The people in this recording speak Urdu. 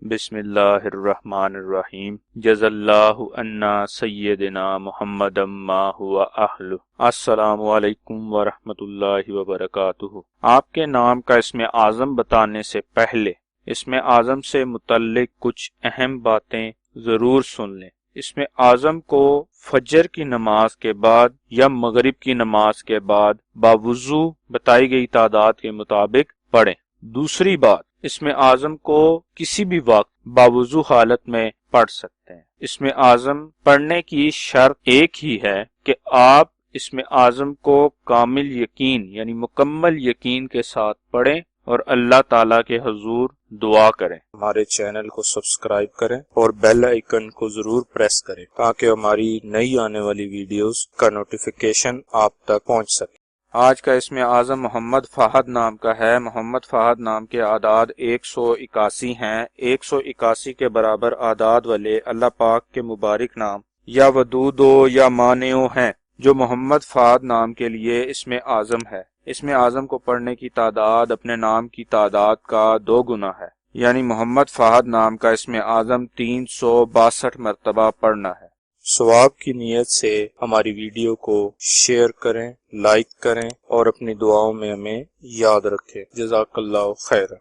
بسم اللہ الرحمن الرحیم جز اللہ عنا سیدنا محمد ما ہوا اہل۔ السلام علیکم ورحمۃ اللہ وبرکاتہ۔ آپ کے نام کا اسم اعظم بتانے سے پہلے اسم اعظم سے متعلق کچھ اہم باتیں ضرور سن لیں۔ اسم اعظم کو فجر کی نماز کے بعد یا مغرب کی نماز کے بعد باوضو بتائی گئی تعداد کے مطابق پڑھیں۔ دوسری بات، اسم اعظم کو کسی بھی وقت باوضو حالت میں پڑھ سکتے ہیں۔ اسم اعظم پڑھنے کی شرط ایک ہی ہے کہ آپ اسم اعظم کو کامل یقین یعنی مکمل یقین کے ساتھ پڑھیں اور اللہ تعالیٰ کے حضور دعا کریں۔ ہمارے چینل کو سبسکرائب کریں اور بیل آئیکن کو ضرور پریس کریں تاکہ ہماری نئی آنے والی ویڈیوز کا نوٹیفیکیشن آپ تک پہنچ سکے۔ آج کا اسم اعظم محمد فہد نام کا ہے۔ محمد فہد نام کے اعداد 181 ہیں۔ 181 کے برابر اعداد والے اللہ پاک کے مبارک نام یا ودود یا مانع ہیں جو محمد فہد نام کے لیے اسم اعظم ہے۔ اسم اعظم کو پڑھنے کی تعداد اپنے نام کی تعداد کا 2 گنا ہے، یعنی محمد فہد نام کا اسم اعظم 362 مرتبہ پڑھنا ہے۔ ثواب کی نیت سے ہماری ویڈیو کو شیئر کریں، لائک کریں اور اپنی دعاؤں میں ہمیں یاد رکھیں۔ جزاک اللہ خیر۔